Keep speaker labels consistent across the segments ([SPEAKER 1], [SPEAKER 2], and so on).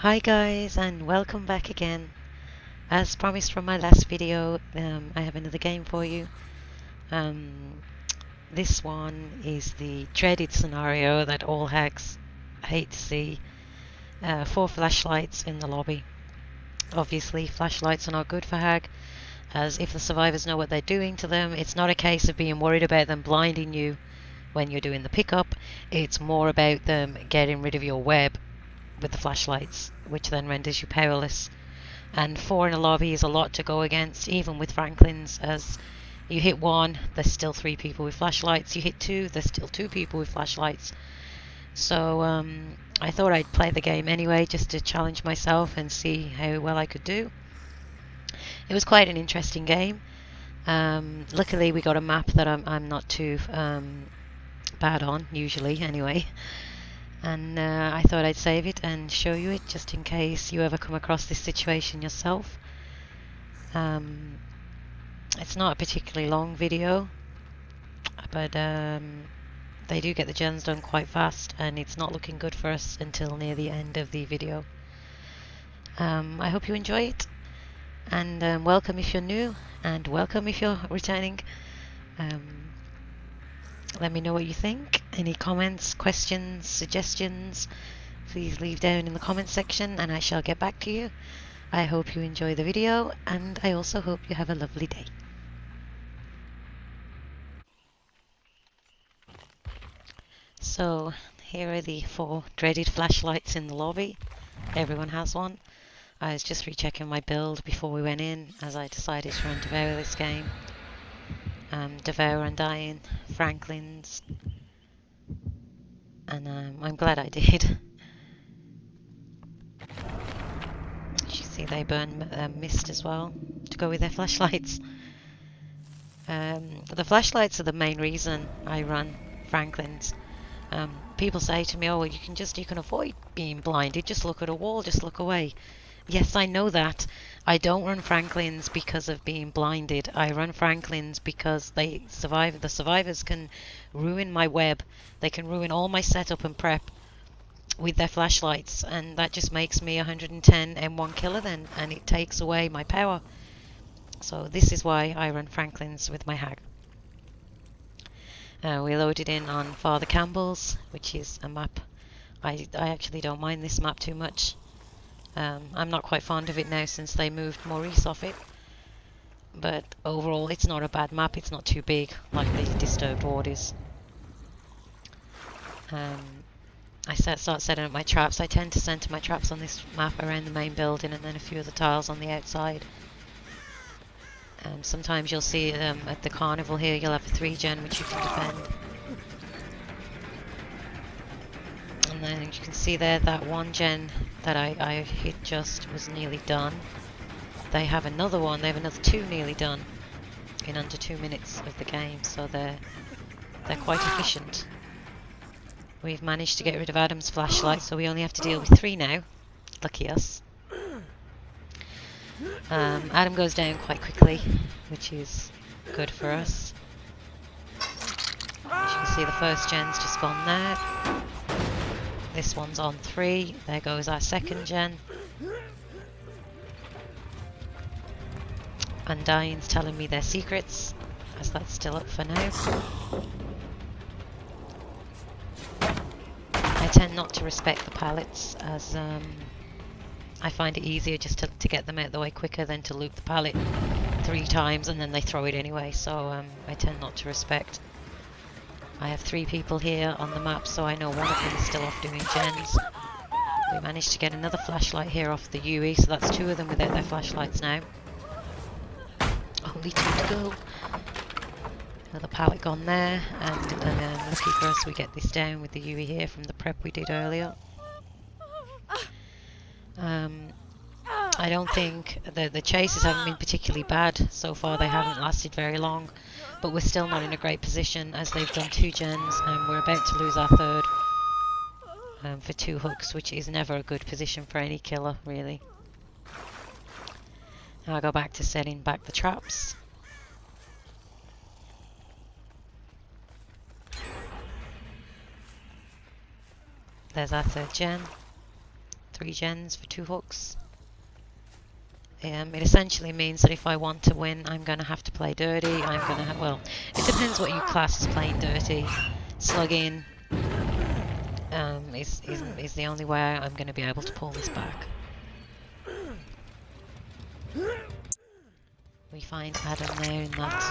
[SPEAKER 1] Hi guys, and welcome back again. As promised from my last video, I have another game for you. This one is the dreaded scenario that all hags hate to see. 4 flashlights in the lobby. Obviously flashlights are not good for hag, as if the survivors know what they're doing to them, it's not a case of being worried about them blinding you when you're doing the pickup. It's more about them getting rid of your web with the flashlights, which then renders you powerless. And 4 in a lobby is a lot to go against, even with Franklin's, as you hit 1, there's still 3 people with flashlights. You hit 2, there's still 2 people with flashlights. So I thought I'd play the game anyway, just to challenge myself and see how well I could do. It was quite an interesting game. Luckily we got a map that I'm not too bad on, usually anyway. And I thought I'd save it and show you it, just in case you ever come across this situation yourself. It's not a particularly long video, but they do get the gens done quite fast, and it's not looking good for us until near the end of the video. I hope you enjoy it, and welcome if you're new, and welcome if you're returning. Let me know what you think. Any comments, questions, suggestions, please leave down in the comments section and I shall get back to you. I hope you enjoy the video, and I also hope you have a lovely day. So here are the 4 dreaded flashlights in the lobby. Everyone has one. I was just rechecking my build before we went in, as I decided to run Devour this game. Devour Undying, Franklin's, and I'm glad I did. You see they burn mist as well to go with their flashlights. The flashlights are the main reason I run Franklin's. People say to me, oh, well, you can avoid being blinded, just look at a wall, just look away. Yes, I know that. I don't run Franklin's because of being blinded. I run Franklin's because the survivors can ruin my web. They can ruin all my setup and prep with their flashlights, and that just makes me 110 M1 killer then, and it takes away my power. So this is why I run Franklin's with my hag. We loaded in on Father Campbell's, which is a map. I actually don't mind this map too much. I'm not quite fond of it now since they moved Maurice off it. But overall it's not a bad map, it's not too big like the Disturbed Ward is. I start setting up my traps. I tend to center my traps on this map around the main building and then a few of the tiles on the outside. Sometimes you'll see at the carnival here you'll have a 3-gen which you can defend. And then you can see there that 1-gen that I hit just was nearly done. They have another one, they have another 2 nearly done in under 2 minutes of the game, so they're quite efficient. We've managed to get rid of Adam's flashlight, so we only have to deal with 3 now. Lucky us. Adam goes down quite quickly, which is good for us. As you can see, the first gen's just gone there. This one's on 3. There goes our 2nd gen. Undying's telling me their secrets, as that's still up for now. I tend not to respect the pallets, as I find it easier just to get them out of the way quicker than to loop the pallet 3 times and then they throw it anyway, so I tend not to respect. I have 3 people here on the map, so I know one of them is still off doing gens. We managed to get another flashlight here off the UE, so that's 2 of them without their flashlights now. Only 2 to go. Another pallet gone there, and lucky for us we get this down with the UE here from the prep we did earlier. I don't think the chases haven't been particularly bad so far. They haven't lasted very long, but we're still not in a great position as they've done 2 gens and we're about to lose our 3rd for 2 hooks, which is never a good position for any killer really. Now I'll go back to setting back the traps. There's our 3rd gen. 3 gens for 2 hooks. It essentially means that if I want to win, I'm going to have to play dirty. I'm going to have, well, it depends what you class as playing dirty. Slugging is the only way I'm going to be able to pull this back. We find Adam there in that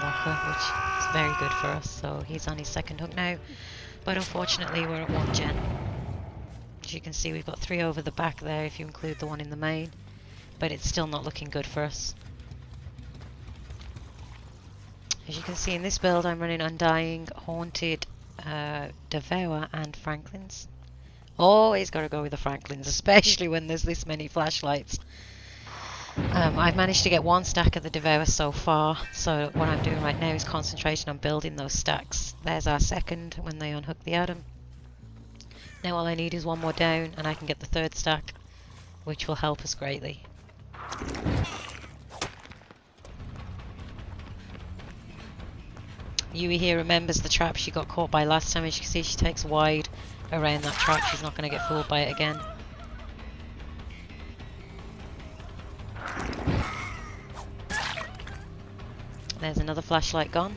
[SPEAKER 1] locker, which is very good for us. So he's on his 2nd hook now. But unfortunately, we're at 1 gen. As you can see, we've got 3 over the back there if you include the one in the main. But it's still not looking good for us. As you can see in this build, I'm running Undying, Haunted, Devour and Franklins. Always got to go with the Franklins, especially when there's this many flashlights. I've managed to get 1 stack of the Devour so far, so what I'm doing right now is concentrating on building those stacks. There's our 2nd when they unhook the Adam. Now all I need is 1 more down and I can get the 3rd stack, which will help us greatly. Yui here remembers the trap she got caught by last time. As you can see, she takes wide around that trap. She's not going to get fooled by it again. There's another flashlight gone.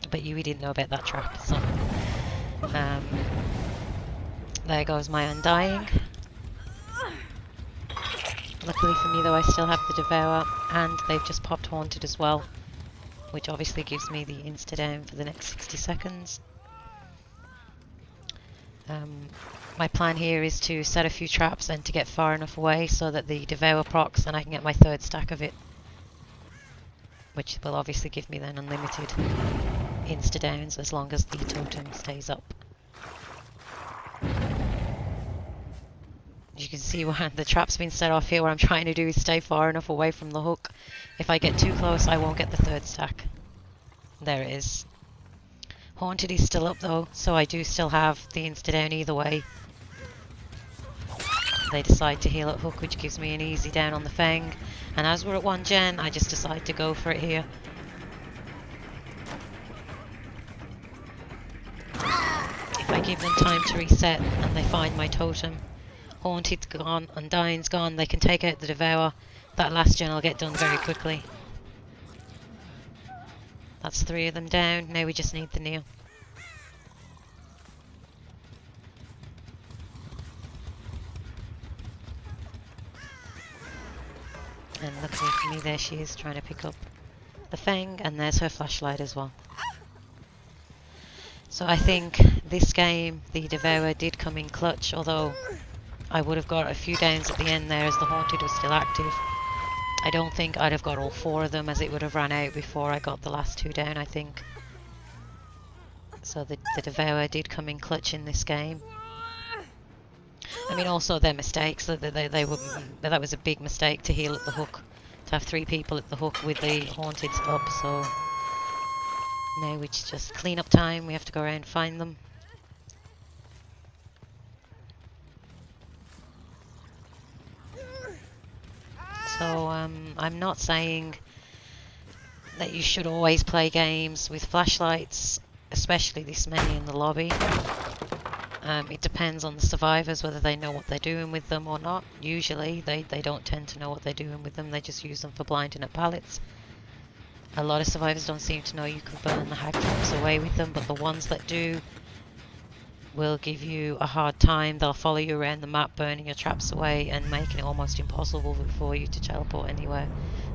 [SPEAKER 1] But Yui didn't know about that trap, so there goes my Undying. Luckily for me though, I still have the Devour, and they've just popped Haunted as well, which obviously gives me the insta-down for the next 60 seconds. My plan here is to set a few traps and to get far enough away so that the Devour procs and I can get my 3rd stack of it, which will obviously give me then unlimited insta-downs as long as the totem stays up. As you can see, the trap's been set off here. What I'm trying to do is stay far enough away from the hook. If I get too close, I won't get the 3rd stack. There it is. Haunted is still up though, so I do still have the insta-down either way. They decide to heal at hook, which gives me an easy down on the Fang. And as we're at 1 gen, I just decide to go for it here. If I give them time to reset and they find my totem, Haunted's gone, Undying's gone, they can take out the Devour. That last gen will get done very quickly. That's 3 of them down, now we just need the Neo. And luckily for me, there she is trying to pick up the Fang, and there's her flashlight as well. So I think this game, the Devour did come in clutch, although I would have got a few downs at the end there as the Haunted was still active. I don't think I'd have got all 4 of them, as it would have ran out before I got the last 2 down, I think. So the Devour did come in clutch in this game. I mean, also their mistakes, that that was a big mistake to heal at the hook, to have 3 people at the hook with the Haunted up, so now it's just clean up time. We have to go around and find them. So I'm not saying that you should always play games with flashlights, especially this many in the lobby. It depends on the survivors whether they know what they're doing with them or not. Usually they don't tend to know what they're doing with them, they just use them for blinding at pallets. A lot of survivors don't seem to know you can burn the hag traps away with them, but the ones that do will give you a hard time. They'll follow you around the map burning your traps away and making it almost impossible for you to teleport anywhere,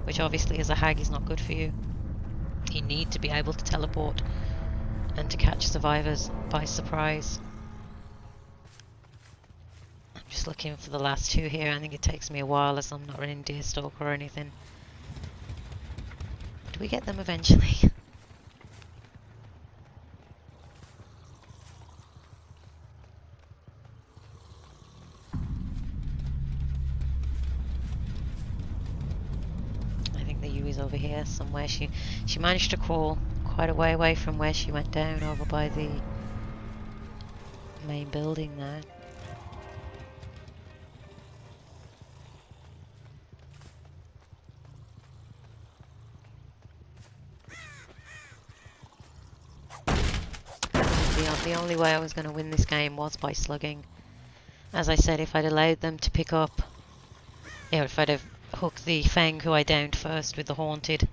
[SPEAKER 1] which obviously as a hag is not good for you. You need to be able to teleport and to catch survivors by surprise. I'm just looking for the last 2 here. I think it takes me a while as I'm not running Deerstalker or anything. Do we get them eventually? I think the Yui's over here somewhere. She managed to crawl quite a way away from where she went down, over by the main building there. the only way I was going to win this game was by slugging. As I said, if I'd allowed them to pick up, if I'd have hooked the Feng who I downed first with the Haunted,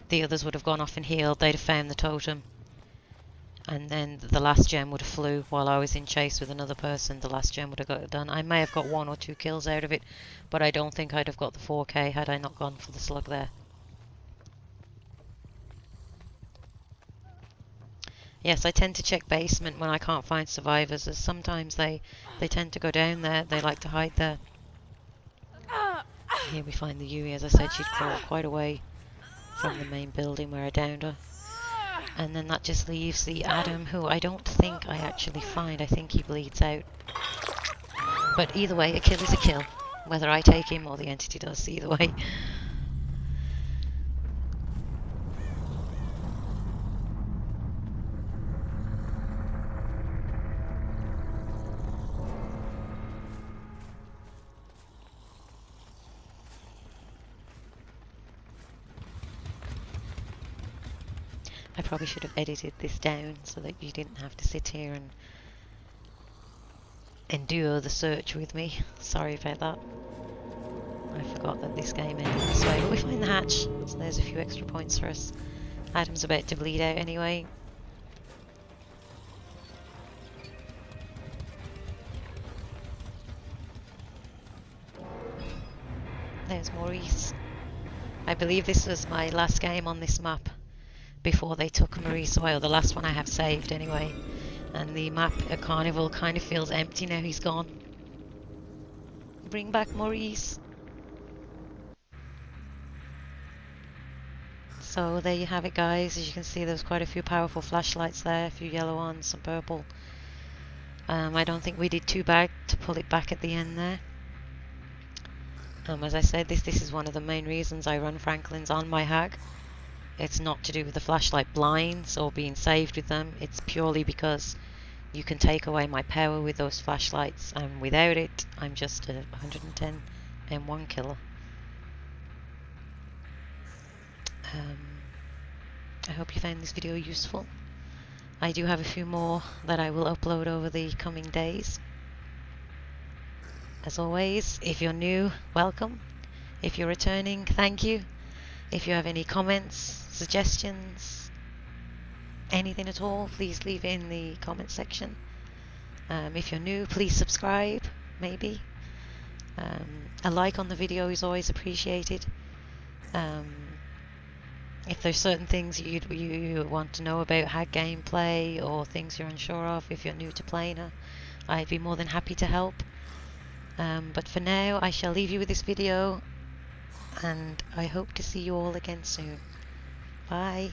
[SPEAKER 1] the others would have gone off and healed, they'd have found the totem. And then the last gem would have flew while I was in chase with another person. The last gem would have got it done. I may have got 1 or 2 kills out of it, but I don't think I'd have got the 4k had I not gone for the slug there. Yes, I tend to check basement when I can't find survivors, as sometimes they tend to go down there. They like to hide there. Here we find the Yui. As I said, she'd crawled quite away from the main building where I downed her. And then that just leaves the Adam, who I don't think I actually find. I think he bleeds out. But either way, a kill is a kill. Whether I take him or the entity does, either way. I probably should have edited this down so that you didn't have to sit here and endure the search with me. Sorry about that. I forgot that this game ended this way. But we find the hatch, so there's a few extra points for us. Adam's about to bleed out anyway. There's Maurice. I believe this was my last game on this map before they took Maurice away, or the last one I have saved anyway. And the map at Carnival kind of feels empty now he's gone. Bring back Maurice. So there you have it, guys. As you can see, there's quite a few powerful flashlights there, a few yellow ones, some purple. I don't think we did too bad to pull it back at the end there. As I said, this is one of the main reasons I run Franklin's on my hag. It's not to do with the flashlight blinds or being saved with them. It's purely because you can take away my power with those flashlights, and without it, I'm just a 110 M1 killer. I hope you found this video useful. I do have a few more that I will upload over the coming days. As always, if you're new, welcome. If you're returning, thank you. If you have any comments, suggestions, anything at all, please leave it in the comment section. If you're new, please subscribe, maybe. A like on the video is always appreciated. If there's certain things you want to know about hag gameplay or things you're unsure of, if you're new to playing her, I'd be more than happy to help. But for now, I shall leave you with this video, and I hope to see you all again soon. Bye.